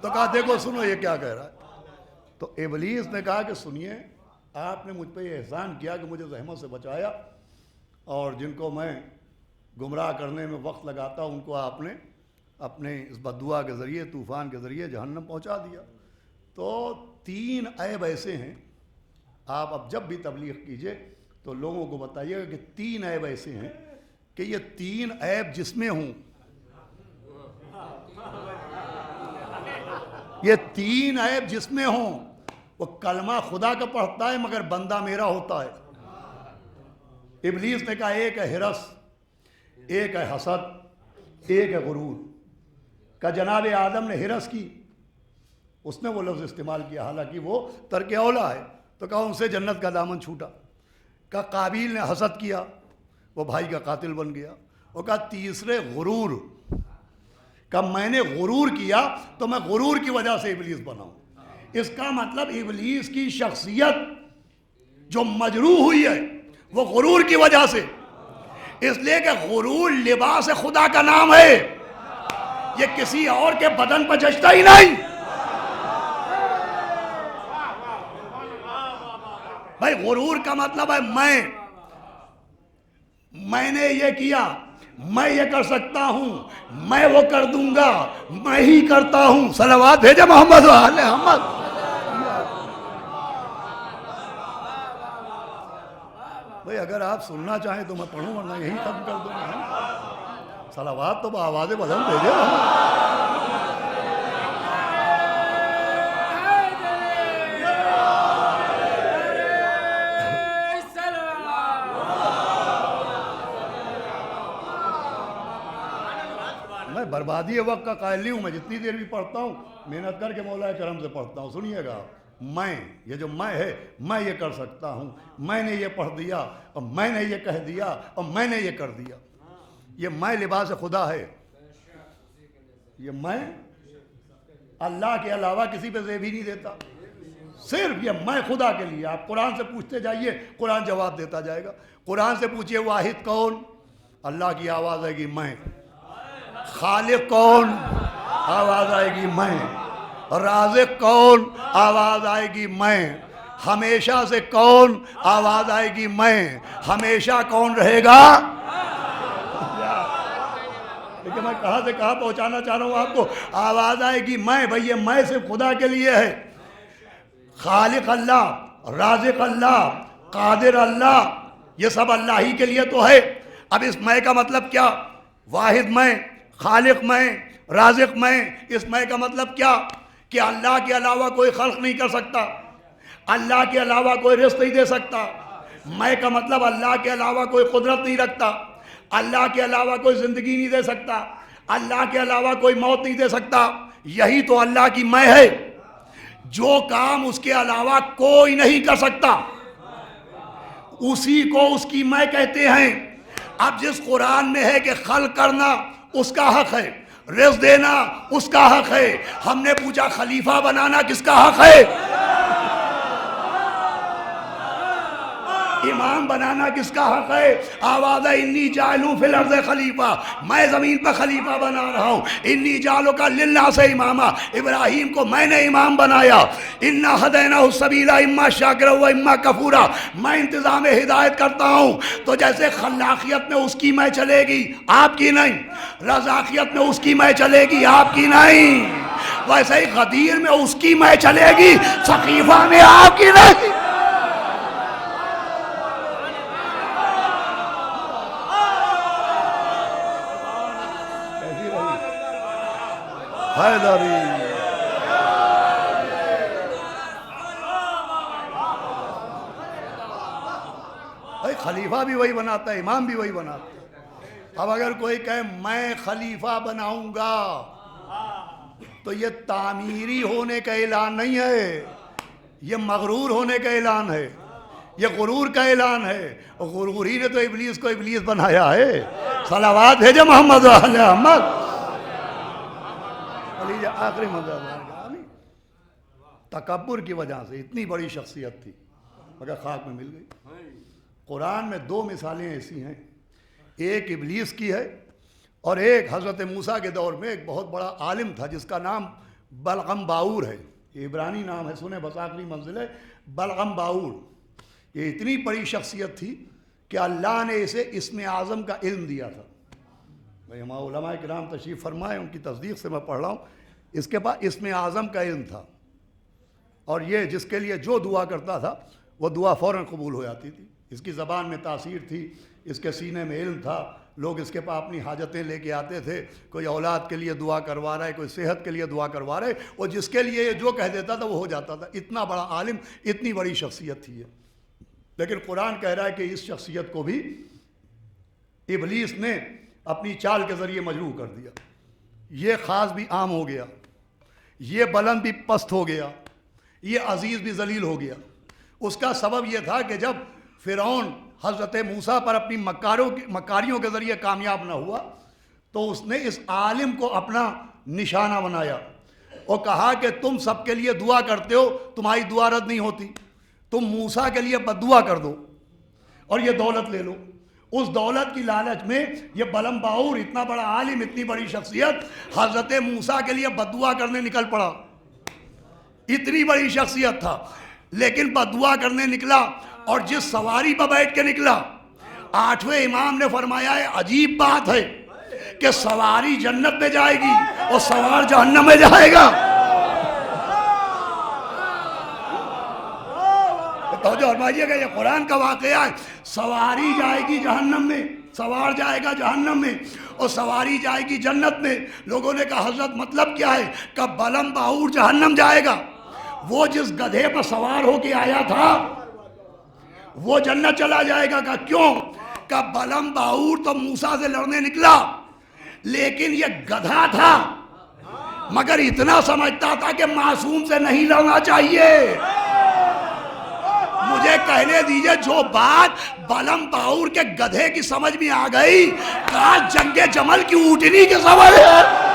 [SPEAKER 1] تو کہا دیکھو سنو یہ کیا کہہ رہا ہے. تو ابلیس نے کہا کہ سنیے, آپ نے مجھ پہ یہ احسان کیا کہ مجھے زحمت سے بچایا, اور جن کو میں گمراہ کرنے میں وقت لگاتا ان کو آپ نے اپنے اس بددعا کے ذریعے, طوفان کے ذریعے جہنم پہنچا دیا. تو 3 عیب ایسے ہیں, آپ اب جب بھی تبلیغ کیجئے تو لوگوں کو بتائیے گا کہ 3 عیب ایسے ہیں کہ یہ تین عیب جس میں ہوں، یہ تین عیب جس میں ہوں، وہ کلمہ خدا کا پڑھتا ہے مگر بندہ میرا ہوتا ہے۔ ابلیس نے کہا ایک ہے ہرس، ایک ہے حسد، ایک ہے غرور۔ کہ جناب آدم نے ہرس کی، اس نے وہ لفظ استعمال کیا حالانکہ وہ ترک اولا ہے، تو کہا ان سے جنت کا دامن چھوٹا۔ کہا قابیل نے حسد کیا، وہ بھائی کا قاتل بن گیا۔ وہ کہا تیسرے غرور، کہ میں نے غرور کیا تو میں غرور کی وجہ سے ابلیس بناؤں۔ اس کا مطلب ابلیس کی شخصیت جو مجروح ہوئی ہے وہ غرور کی وجہ سے، اس لیے کہ غرور لباس خدا کا نام ہے، یہ کسی اور کے بدن پر جچتا ہی نہیں۔ بھائی غرور کا مطلب ہے میں نے یہ کیا، میں یہ کر سکتا ہوں، میں وہ کر دوں گا، میں ہی کرتا ہوں۔ صلوات بھیجے محمد و آل محمد۔ بھائی اگر آپ سننا چاہیں تو میں پڑھوں، ورنہ یہی ختم کر دوں گا۔ صلوات تو آواز بلند بھیجے۔ میں بربادی وقت کا قائل نہیں ہوں، میں جتنی دیر بھی پڑھتا ہوں محنت کر کے مولا کرم سے پڑھتا ہوں۔ سنیے گا، میں یہ جو میں ہے، میں یہ کر سکتا ہوں، میں نے یہ پڑھ دیا اور میں نے یہ کہہ دیا اور میں نے یہ کر دیا، یہ میں لباس خدا ہے۔ یہ میں اللہ کے علاوہ کسی پہ زیب ہی نہیں دیتا، صرف یہ میں خدا کے لیے۔ آپ قرآن سے پوچھتے جائیے، قرآن جواب دیتا جائے گا۔ قرآن سے پوچھئے واحد کون، اللہ کی آواز آئے گی میں۔ خالق کون، آواز آئے گی میں۔ رازق کون، آواز آئے گی میں۔ ہمیشہ سے کون، آواز آئے گی میں۔ ہمیشہ کون رہے گا؟ لیکن میں کہاں سے کہاں پہنچانا چاہ رہا ہوں آپ کو، آواز آئے گی میں۔ بھئی یہ میں صرف خدا کے لیے ہے۔ خالق اللہ، رازق اللہ، قادر اللہ، یہ سب اللہ ہی کے لیے تو ہے۔ اب اس میں کا مطلب کیا؟ واحد میں، خالق میں، رازق میں۔ اس میں کا مطلب کیا؟ کہ اللہ کے علاوہ کوئی خلق نہیں کر سکتا، اللہ کے علاوہ کوئی رزق نہیں دے سکتا۔ میں کا مطلب اللہ کے علاوہ کوئی قدرت نہیں رکھتا، اللہ کے علاوہ کوئی زندگی نہیں دے سکتا، اللہ کے علاوہ کوئی موت نہیں دے سکتا۔ یہی تو اللہ کی میں ہے۔ جو کام اس کے علاوہ کوئی نہیں کر سکتا، اسی کو اس کی میں کہتے ہیں۔ اب جس قرآن میں ہے کہ خلق کرنا اس کا حق ہے، رزق دینا اس کا حق ہے، ہم نے پوچھا خلیفہ بنانا کس کا حق ہے؟ امام بنانا کس کا حق ہے؟ آواز ہے انی جاعلوں فی الارض خلیفہ، میں زمین پر خلیفہ بنا رہا ہوں۔ انی جعلک للناس اماما، ابراہیم کو میں نے امام بنایا۔ انا ہدیناہ السبیل اما شاکرا و اما کفورا، میں انتظام ہدایت کرتا ہوں۔ تو جیسے خلاقیت میں اس کی میں چلے گی، آپ کی نہیں، رزاقیت میں اس کی میں چلے گی، آپ کی نہیں، ویسے ہی غدیر میں اس کی میں چلے گی، سقیفہ میں آپ کی نہیں۔ حیدری خلیفہ بھی وہی بناتا ہے، امام بھی وہی بناتا ہے۔ اب اگر کوئی کہے میں خلیفہ بناؤں گا تو یہ تعمیری ہونے کا اعلان نہیں ہے، یہ مغرور ہونے کا اعلان ہے، یہ غرور کا اعلان ہے۔ غروری نے تو ابلیس کو ابلیس بنایا ہے۔ صلوات بھیجے محمد و آل محمد۔ آخری منظر تکبر کی وجہ سے اتنی بڑی شخصیت تھی مگر خاک میں مل گئی۔ قرآن میں دو مثالیں ایسی ہیں، ایک ابلیس کی ہے اور ایک حضرت موسیٰ کے دور میں ایک بہت بڑا عالم تھا جس کا نام بلغم باور ہے۔ یہ عبرانی نام ہے، سنیں بس، آخری منزل ہے بلغم باور۔ یہ اتنی بڑی شخصیت تھی کہ اللہ نے اسے اسم اعظم کا علم دیا تھا۔ بھئی ہمارے علماء کرام تشریف فرمائے، ان کی تصدیق سے میں پڑھ رہا ہوں۔ اس کے پاس اسم اعظم کا علم تھا اور یہ جس کے لیے جو دعا کرتا تھا وہ دعا فوراً قبول ہو جاتی تھی۔ اس کی زبان میں تاثیر تھی، اس کے سینے میں علم تھا، لوگ اس کے پاس اپنی حاجتیں لے کے آتے تھے، کوئی اولاد کے لیے دعا کروا رہا ہے، کوئی صحت کے لیے دعا کروا رہا ہے، اور جس کے لیے جو کہہ دیتا تھا وہ ہو جاتا تھا. اتنا بڑا عالم، اتنی بڑی شخصیت تھی یہ. لیکن قرآن کہہ رہا ہے کہ اس شخصیت کو بھی ابلیس نے اپنی چال کے ذریعے مجروح کر دیا. یہ خاص بھی عام ہو گیا، یہ بلند بھی پست ہو گیا، یہ عزیز بھی ذلیل ہو گیا. اس کا سبب یہ تھا کہ جب فرعون حضرت موسیٰ پر اپنی مکاریوں کے ذریعے کامیاب نہ ہوا تو اس نے اس عالم کو اپنا نشانہ بنایا اور کہا کہ تم سب کے لیے دعا کرتے ہو، تمہاری دعا رد نہیں ہوتی، تم موسیٰ کے لیے بد دعا کر دو اور یہ دولت لے لو. اس دولت کی لالچ میں یہ بلم باور اتنا بڑا عالم، اتنی بڑی شخصیت حضرت موسیٰ کے لیے بد دعا کرنے نکل پڑا. اتنی بڑی شخصیت تھا لیکن بد دعا کرنے نکلا، اور جس سواری پر بیٹھ کے نکلا، 8ویں امام نے فرمایا ہے عجیب بات ہے کہ سواری جنت میں جائے گی اور سوار جہنم میں جائے گا. توجہ فرمائیے گا، یہ قرآن کا واقعہ ہے. سواری جائے گی جہنم میں، سوار جائے گا جہنم میں اور سواری جائے گی جنت میں. لوگوں نے کہا حضرت مطلب کیا ہے؟ کہ بلم باور جہنم جائے گا، وہ جس گدھے پر سوار ہو کے آیا تھا وہ جنت چلا جائے گا. کہ کیوں؟ کہ بلم باور تو موسیٰ سے لڑنے نکلا لیکن یہ گدھا تھا، مگر اتنا سمجھتا تھا کہ معصوم سے نہیں لڑنا چاہیے. مجھے کہنے دیجئے جو بات بلم باور کے گدھے کی سمجھ میں آ گئی، آج جنگ جمل کی اونٹنی کی سمجھ ہے.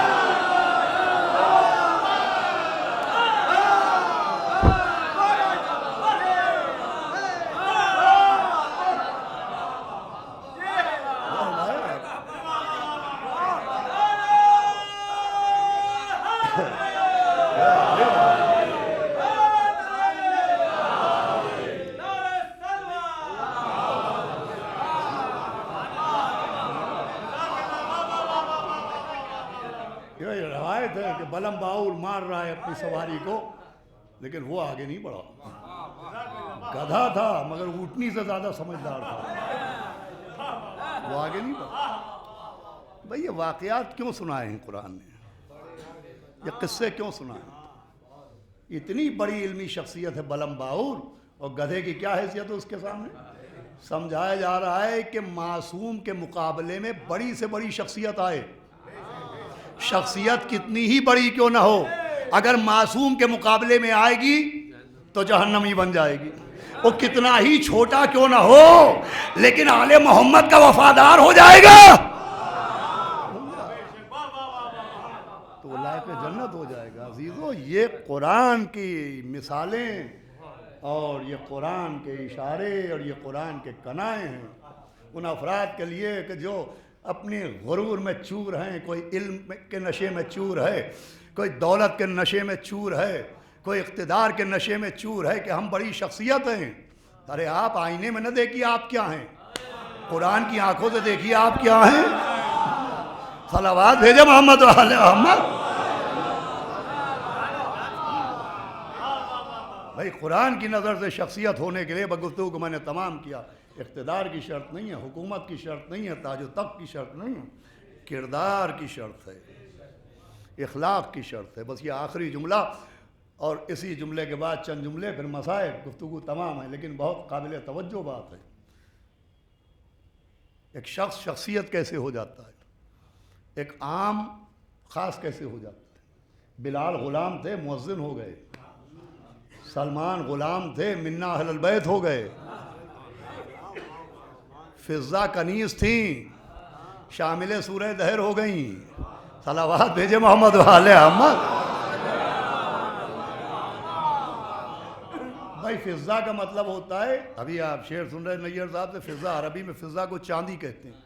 [SPEAKER 1] روایت ہے کہ بلم باور مار رہا ہے اپنی سواری کو لیکن وہ آگے نہیں بڑھا. گدھا تھا مگر اونٹنی سے زیادہ سمجھدار تھا، وہ آگے نہیں بڑھا. بھئی یہ واقعات کیوں سنائے ہیں قرآن نے؟ یہ قصے کیوں سنائے ہیں؟ اتنی بڑی علمی شخصیت ہے بلم باور اور گدھے کی کیا حیثیت ہے اس کے سامنے؟ سمجھایا جا رہا ہے کہ معصوم کے مقابلے میں بڑی سے بڑی شخصیت آئے. شخصیت کتنی ہی بڑی کیوں نہ ہو، اگر معصوم کے مقابلے میں آئے گی تو جہنمی بن جائے گی. وہ کتنا ہی چھوٹا کیوں نہ ہو لیکن آل محمد کا وفادار ہو جائے گا تو وہ لائق جنت ہو جائے گا. عزیزو، یہ قرآن کی مثالیں اور یہ قرآن کے اشارے اور یہ قرآن کے کنائے ہیں ان افراد کے لیے کہ جو اپنی غرور میں چور ہیں. کوئی علم کے نشے میں چور ہے، کوئی دولت کے نشے میں چور ہے، کوئی اقتدار کے نشے میں چور ہے کہ ہم بڑی شخصیت ہیں. ارے آپ آئینے میں نہ دیکھیے آپ کیا ہیں، قرآن کی آنکھوں سے دیکھیے آپ کیا ہیں. صلوات بھیجے محمد وعلی محمد. بھائی قرآن کی نظر سے شخصیت ہونے کے لیے گفتگو کو میں نے تمام کیا. اقتدار کی شرط نہیں ہے، حکومت کی شرط نہیں ہے، تاج و تخت کی شرط نہیں ہے، کردار کی شرط ہے، اخلاق کی شرط ہے. بس یہ آخری جملہ اور اسی جملے کے بعد چند جملے پھر مسائل، گفتگو تمام ہے لیکن بہت قابل توجہ بات ہے. ایک شخص شخصیت کیسے ہو جاتا ہے، ایک عام خاص کیسے ہو جاتا ہے. بلال غلام تھے، مؤذن ہو گئے. سلمان غلام تھے، منا اہل البیت ہو گئے. فضہ کنیز تھیں، شامل سورہ دہر ہو گئیں. صلوات بھیجے محمد وعلی محمد. بھائی فضہ کا مطلب ہوتا ہے، ابھی آپ شعر سن رہے نیئر صاحب سے، فضہ عربی میں فضہ کو چاندی کہتے ہیں.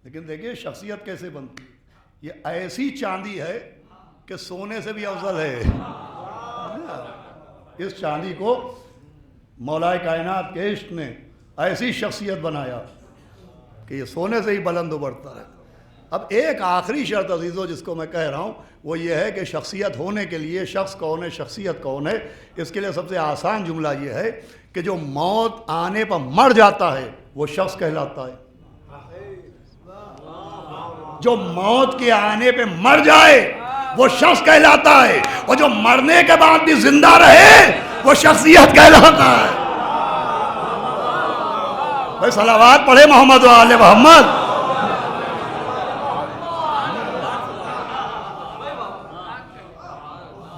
[SPEAKER 1] لیکن دیکھیے شخصیت کیسے بنتی ہے. یہ ایسی چاندی ہے کہ سونے سے بھی افضل ہے. اس چاندی کو مولا کائنات کے عشق نے ایسی شخصیت بنایا کہ یہ سونے سے ہی بلند و برتر ہے. اب ایک آخری شرط عزیزو جس کو میں کہہ رہا ہوں وہ یہ ہے کہ شخصیت ہونے کے لیے شخص کون ہے، شخصیت کون ہے، اس کے لیے سب سے آسان جملہ یہ ہے کہ جو موت آنے پر مر جاتا ہے وہ شخص کہلاتا ہے۔ جو موت کے آنے پہ مر جائے وہ شخص کہلاتا ہے، اور جو مرنے کے بعد بھی زندہ رہے وہ شخصیت کہلاتا ہے۔ بھائی صلوات پڑھے محمد و آل محمد۔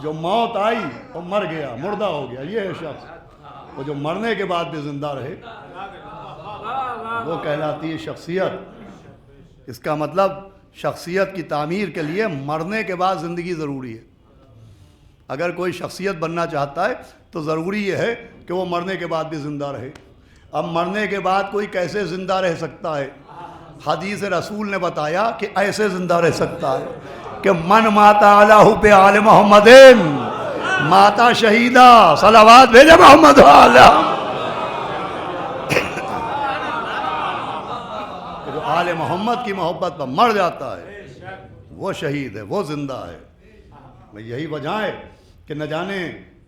[SPEAKER 1] جو موت آئی اور مر گیا، مردہ ہو گیا، یہ ہے شخص۔ وہ جو مرنے کے بعد بھی زندہ رہے وہ کہلاتی ہے شخصیت۔ اس کا مطلب شخصیت کی تعمیر کے لیے مرنے کے بعد زندگی ضروری ہے۔ اگر کوئی شخصیت بننا چاہتا ہے تو ضروری یہ ہے کہ وہ مرنے کے بعد بھی زندہ رہے۔ اب مرنے کے بعد کوئی کیسے زندہ رہ سکتا ہے؟ حدیث رسول نے بتایا کہ ایسے زندہ رہ سکتا ہے کہ من ماتا علی حب آل محمد ماتا شہیدہ۔ صلوات بھیجے محمد علیہ۔ جو آل محمد کی محبت پر مر جاتا ہے وہ شہید ہے، وہ زندہ ہے۔ یہی وجہ ہے کہ نہ جانے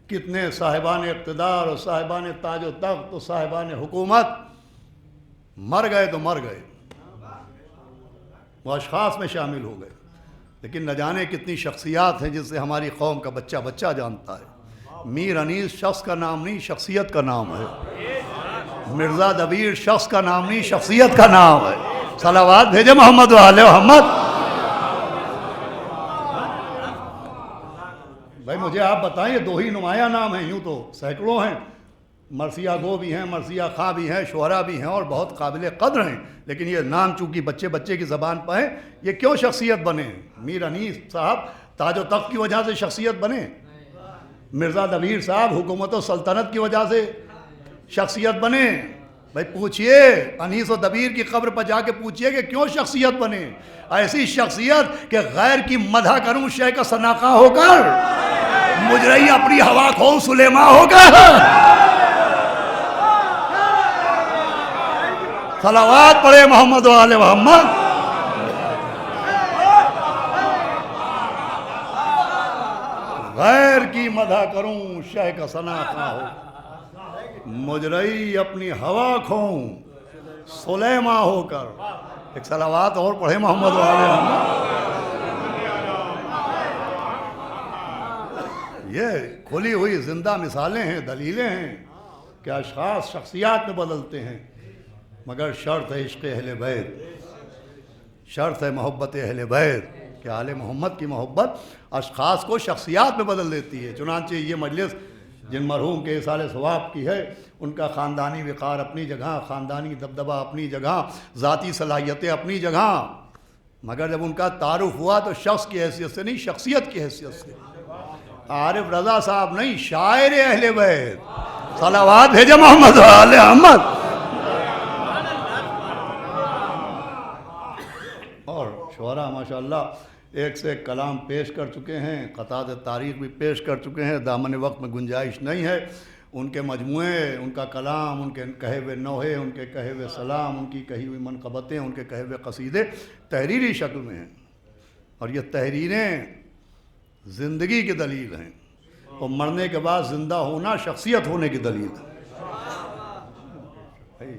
[SPEAKER 1] کتنے صاحبان اقتدار اور صاحبان تاج و تخت اور صاحبان حکومت مر گئے تو مر گئے، وہ اشخاص میں شامل ہو گئے، لیکن نہ جانے کتنی شخصیات ہیں جس سے ہماری قوم کا بچہ بچہ جانتا ہے۔ میر انیس شخص کا نام نہیں، شخصیت کا نام ہے۔ مرزا دبیر شخص کا نام نہیں، شخصیت کا نام ہے۔ صلوات بھیجے محمد و آل محمد۔ بھائی مجھے آپ بتائیں، یہ دو ہی نمایاں نام ہیں، یوں تو سینکڑوں ہیں، مرثیہ گو بھی ہیں، مرثیہ خاں بھی ہیں، شعرا بھی ہیں اور بہت قابل قدر ہیں، لیکن یہ نام چونکہ بچے بچے کی زبان پر ہیں، یہ کیوں شخصیت بنے؟ میر انیس صاحب تاج و تخت کی وجہ سے شخصیت بنے، مرزا دبیر صاحب حکومت و سلطنت کی وجہ سے شخصیت بنے۔ بھائی پوچھئے، انیس و دبیر کی قبر پر جا کے پوچھئے کہ کیوں شخصیت بنے؟ ایسی شخصیت کہ غیر کی مدح کروں شے کا سناقہ ہو کر، مجرئی اپنی ہوا کھوں سلیماں ہو کر۔ صلوات پڑھے محمد و آل محمد۔ غیر کی مدح کروں شے کا سناقہ ہو، مجرئی اپنی ہوا کھوں سلیماں ہو کر۔ ایک صلوات اور پڑھے محمد و آل محمد۔ یہ کھلی ہوئی زندہ مثالیں ہیں، دلیلیں ہیں کہ اشخاص شخصیات میں بدلتے ہیں، مگر شرط ہے عشق اہل بیت، شرط ہے محبت اہل بیت کہ آل محمد کی محبت اشخاص کو شخصیات میں بدل دیتی ہے۔ چنانچہ یہ مجلس جن مرحوم کے اصال ثواب کی ہے، ان کا خاندانی وقار اپنی جگہ، خاندانی دبدبہ اپنی جگہ، ذاتی صلاحیتیں اپنی جگہ، مگر جب ان کا تعارف ہوا تو شخص کی حیثیت سے نہیں، شخصیت کی حیثیت سے۔ عارف رضا صاحب نہیں، شاعر اہل بیت۔ صلوات بھیجے محمد و آل محمد۔ اور شعراء ماشاءاللہ ایک سے ایک کلام پیش کر چکے ہیں، قطعات تاریخ بھی پیش کر چکے ہیں، دامن وقت میں گنجائش نہیں ہے۔ ان کے مجموعے، ان کا کلام، ان کے کہے ہوئے نوحے، ان کے کہے ہوئے سلام، ان کی کہی ہوئی منقبتیں، ان کے کہے ہوئے قصیدے تحریری شکل میں ہیں، اور یہ تحریریں زندگی کی دلیل ہیں، اور مرنے کے بعد زندہ ہونا شخصیت ہونے کی دلیل ہے۔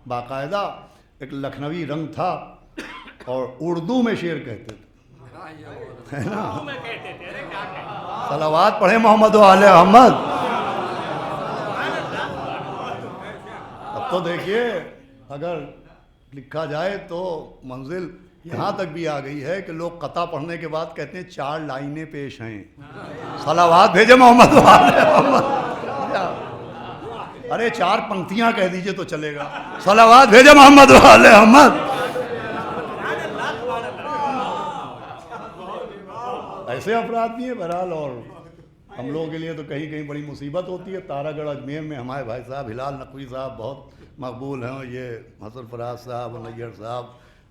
[SPEAKER 1] باقاعدہ ایک لکھنوی رنگ تھا اور اردو میں شعر کہتے تھے، ہے نا؟ صلوات پڑھے محمد و آل محمد۔ اب تو دیکھیے اگر لکھا جائے تو منزل یہاں تک بھی آ گئی ہے کہ لوگ قطع پڑھنے کے بعد کہتے ہیں 4 لائنیں پیش ہیں۔ صلوات بھیجے محمد و آل محمد۔ ارے 4 پنکتیاں کہہ دیجئے تو چلے گا۔ صلوات بھیجے محمد و آل محمد۔ ایسے افراد بھی ہیں بہرحال، اور ہم لوگوں کے لیے تو کہیں کہیں بڑی مصیبت ہوتی ہے۔ تارا گڑھ اجمیر میں ہمارے بھائی صاحب ہلال نقوی صاحب بہت مقبول ہیں، یہ حسن فراز صاحب اور نیّر صاحب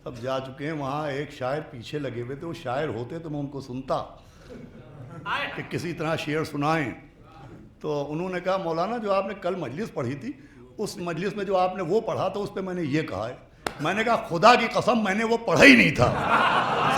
[SPEAKER 1] سب جا چکے ہیں۔ وہاں ایک شاعر پیچھے لگے ہوئے تھے، وہ شاعر ہوتے تو میں ان کو سنتا کہ کسی طرح شعر سنائیں، تو انہوں نے کہا مولانا جو آپ نے کل مجلس پڑھی تھی، اس مجلس میں جو آپ نے وہ پڑھا تھا اس پہ میں نے یہ کہا ہے۔ میں نے کہا خدا کی قسم میں نے وہ پڑھا ہی نہیں تھا۔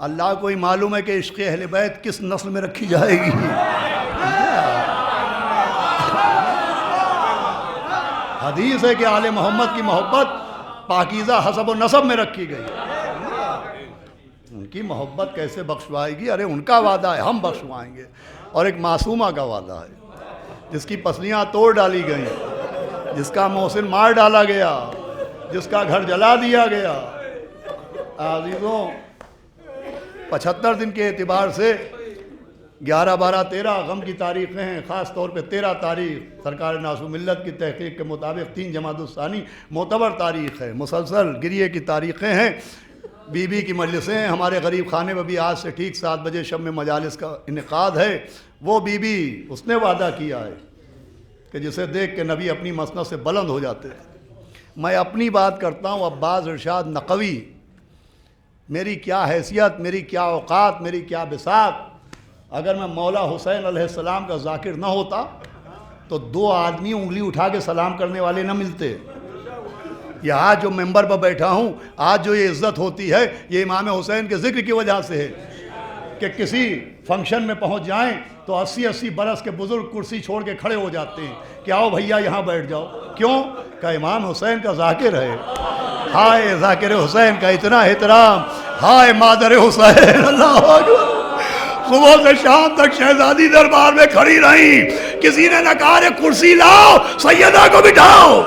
[SPEAKER 1] اللہ کو ہی معلوم ہے کہ عشق اہل بیت کس نسل میں رکھی جائے گی. حدیث ہے کہ آل محمد کی محبت پاکیزہ حسب و نسب میں رکھی گئی. ان کی محبت کیسے بخشوائے گی؟ ارے ان کا وعدہ ہے ہم بخشوائیں گے. اور ایک معصومہ کا وعدہ ہے جس کی پسلیاں توڑ ڈالی گئیں، جس کا محسن مار ڈالا گیا، جس کا گھر جلا دیا گیا. عزیزوں 75 دن کے اعتبار سے 11، 12، 13 غم کی تاریخیں ہیں. خاص طور پہ 13 تاریخ سرکار ناصر ملت کی تحقیق کے مطابق 3 جمادی الثانی معتبر تاریخ ہے. مسلسل گریے کی تاریخیں ہیں. بی بی کی مجلسیں ہیں. ہمارے غریب خانے میں بھی آج سے ٹھیک 7 بجے شب میں مجالس کا انعقاد ہے. وہ بی بی اس نے وعدہ کیا ہے کہ جسے دیکھ کے نبی اپنی مسند سے بلند ہو جاتے ہیں. میں اپنی بات کرتا ہوں. عباس ارشاد نقوی، میری کیا حیثیت، میری کیا اوقات، میری کیا بساط. اگر میں مولا حسین علیہ السلام کا ذاکر نہ ہوتا تو 2 آدمی انگلی اٹھا کے سلام کرنے والے نہ ملتے. یہ آج جو ممبر پر بیٹھا ہوں، آج جو یہ عزت ہوتی ہے، یہ امام حسین کے ذکر کی وجہ سے ہے کہ کسی فنکشن میں پہنچ جائیں تو 80 برس کے بزرگ کرسی چھوڑ کے کھڑے ہو جاتے ہیں کہ آؤ بھیا یہاں بیٹھ جاؤ. کیوں؟ کہ امام حسین کا ذاکر ہے. ہائے ذاکر حسین کا اتنا احترام، ہائے مادر حسین. اللہ اکبر. صبح سے شام تک شہزادی دربار میں کھڑی رہی، کسی نے نہ کہا کرسی لاؤ سیدہ کو بٹھاؤ.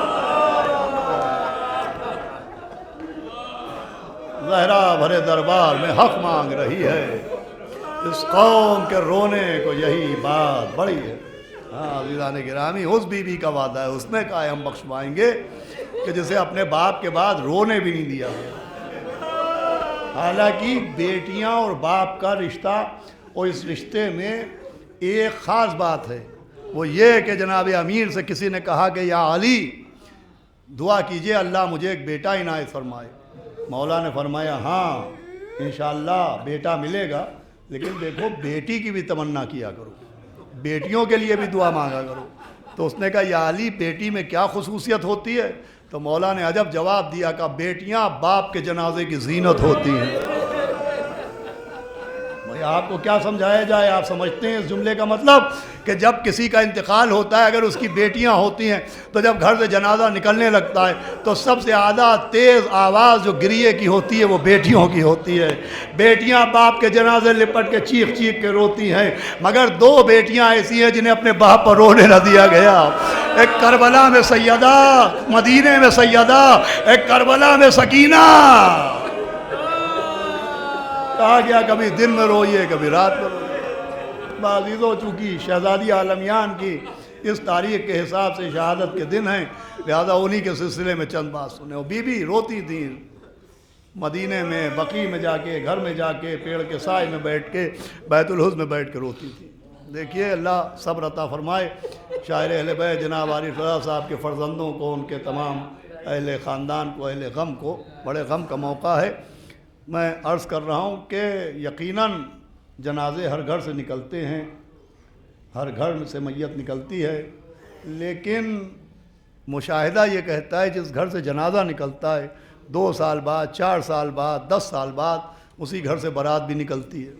[SPEAKER 1] زہرا بھرے دربار میں حق مانگ رہی ہے. اس قوم کے رونے کو یہی بات بڑی ہے. ہاں عزیزان گرامی، اس بی بی کا وعدہ ہے. اس نے کہا ہے ہم بخشوائیں گے کہ جسے اپنے باپ کے بعد رونے بھی نہیں دیا. حالانکہ بیٹیاں اور باپ کا رشتہ، اور اس رشتے میں ایک خاص بات ہے، وہ یہ کہ جناب امیر سے کسی نے کہا کہ یا علی دعا کیجئے اللہ مجھے ایک بیٹا عنایت فرمائے. مولا نے فرمایا ہاں انشاءاللہ بیٹا ملے گا، لیکن دیکھو بیٹی کی بھی تمنا کیا کرو، بیٹیوں کے لیے بھی دعا مانگا کرو. تو اس نے کہا یا علی بیٹی میں کیا خصوصیت ہوتی ہے؟ تو مولا نے عجب جواب دیا کہ بیٹیاں باپ کے جنازے کی زینت ہوتی ہیں. آپ کو کیا سمجھایا جائے؟ آپ سمجھتے ہیں اس جملے کا مطلب کہ جب کسی کا انتقال ہوتا ہے، اگر اس کی بیٹیاں ہوتی ہیں تو جب گھر سے جنازہ نکلنے لگتا ہے تو سب سے زیادہ تیز آواز جو گریے کی ہوتی ہے وہ بیٹیوں کی ہوتی ہے. بیٹیاں باپ کے جنازے لپٹ کے چیخ چیخ کے روتی ہیں، مگر 2 بیٹیاں ایسی ہیں جنہیں اپنے باپ پر رونے نہ دیا گیا. ایک کربلا میں سیدہ، مدینے میں سیدہ، ایک کربلا میں سکینہ. کہا گیا کبھی دن میں روئیے کبھی رات میں روئیے. عزیزوں چونکہ شہزادی عالمیان کی اس تاریخ کے حساب سے شہادت کے دن ہیں، لہذا انہی کے سلسلے میں چند بات سنیں. بی بی روتی تھیں مدینے میں، بقیع میں جا کے، گھر میں جا کے، پیڑ کے سائے میں بیٹھ کے، بیت الحزن میں بیٹھ کے روتی تھی. دیکھیے اللہ صبر عطا فرمائے. شاعر اہل بیت جناب عارف رضا صاحب کے فرزندوں کو، ان کے تمام اہل خاندان کو، اہل غم کو بڑے غم کا موقع ہے. میں عرض کر رہا ہوں کہ یقیناً جنازے ہر گھر سے نکلتے ہیں، ہر گھر سے میت نکلتی ہے، لیکن مشاہدہ یہ کہتا ہے جس گھر سے جنازہ نکلتا ہے 2 سال بعد، 4 سال بعد، 10 سال بعد اسی گھر سے بارات بھی نکلتی ہے.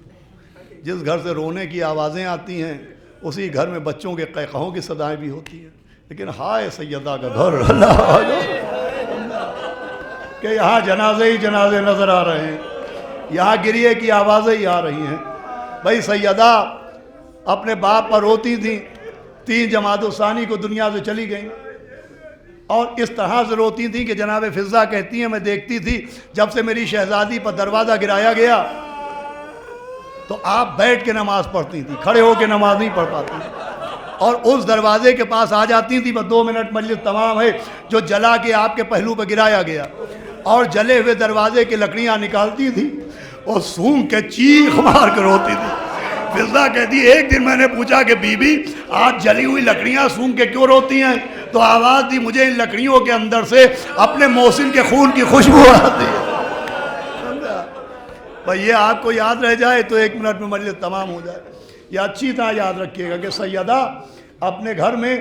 [SPEAKER 1] جس گھر سے رونے کی آوازیں آتی ہیں اسی گھر میں بچوں کے قہقہوں کی صدائیں بھی ہوتی ہیں. لیکن ہائے سیدہ کا گھر، اللہ کہ یہاں جنازے ہی جنازے نظر آ رہے ہیں، یہاں گریے کی آوازیں ہی آ رہی ہیں. بھائی سیدہ اپنے باپ پر روتی تھیں، 3 جمادی الثانی کو دنیا سے چلی گئیں، اور اس طرح سے روتی تھیں کہ جناب فضہ کہتی ہیں میں دیکھتی تھی جب سے میری شہزادی پر دروازہ گرایا گیا تو آپ بیٹھ کے نماز پڑھتی تھیں، کھڑے ہو کے نماز نہیں پڑھ پاتی، اور اس دروازے کے پاس آ جاتی تھیں. بس 2 منٹ مجلس تمام ہے، جو جلا کے آپ کے پہلو پہ گرایا گیا، اور جلے ہوئے دروازے کی لکڑیاں نکالتی تھی اور سونگ کے چیخ مار کے روتی تھی. فضہ کہتی ایک دن میں نے پوچھا کہ بی بی آج جلی ہوئی لکڑیاں سونگ کے کیوں روتی ہیں؟ تو آواز دی مجھے ان لکڑیوں کے اندر سے اپنے محسن کے خون کی خوشبو آتی ہے. بھئی یہ آپ کو یاد رہ جائے تو 1 منٹ میں مجلس تمام ہو جائے. یہ اچھی طرح یاد رکھیے گا کہ سیدہ اپنے گھر میں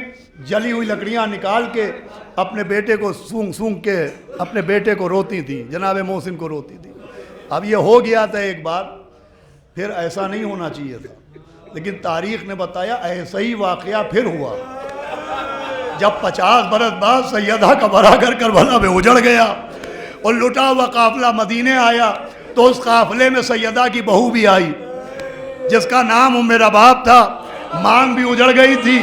[SPEAKER 1] جلی ہوئی لکڑیاں نکال کے اپنے بیٹے کو سونگ سونگ کے اپنے بیٹے کو روتی تھی، جناب محسن کو روتی تھی. اب یہ ہو گیا تھا ایک بار، پھر ایسا نہیں ہونا چاہیے تھا، لیکن تاریخ نے بتایا ایسا ہی واقعہ پھر ہوا جب 50 برس بعد سیدہ کا برا کر کربلا میں اجڑ گیا اور لٹا ہوا قافلہ مدینے آیا، تو اس قافلے میں سیدہ کی بہو بھی آئی جس کا نام ام رباب تھا، مانگ بھی اجڑ گئی تھی،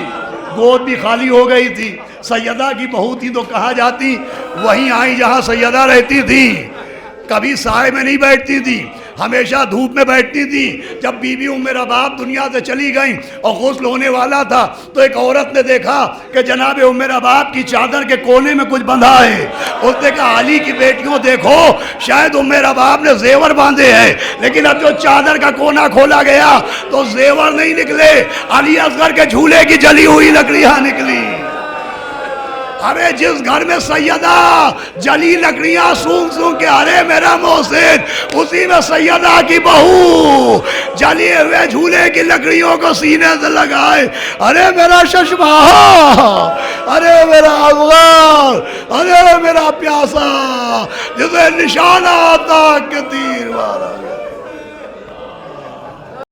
[SPEAKER 1] گود بھی خالی ہو گئی تھی، سیدہ کی بہو تھی تو کہا جاتی وہیں آئی جہاں سیدہ رہتی تھی، کبھی سائے میں نہیں بیٹھتی تھی، ہمیشہ دھوپ میں بیٹھتی تھی۔ جب بی بی ام رباب دنیا سے چلی گئیں اور غسل ہونے والا تھا تو ایک عورت نے دیکھا کہ جناب ام رباب کی چادر کے کونے میں کچھ بندھا ہے، اس نے کہا علی کی بیٹیوں دیکھو، شاید ام رباب نے زیور باندھے ہیں، لیکن اب جو چادر کا کونا کھولا گیا تو زیور نہیں نکلے، علی اصغر کے جھولے کی جلی ہوئی لکڑیاں نکلی۔ ارے جس گھر میں سیدہ جلی لکڑیاں سونگ سونگ کے، ارے میرا محسن، اسی میں سیدہ کی بہو جلی ہوئے جھولے کی لکڑیوں کو سینے سے لگائے، ارے میرا ششما، ارے میرا افغان، ارے میرا پیاسا، جسے نشانہ آتا کہ تیر مارا۔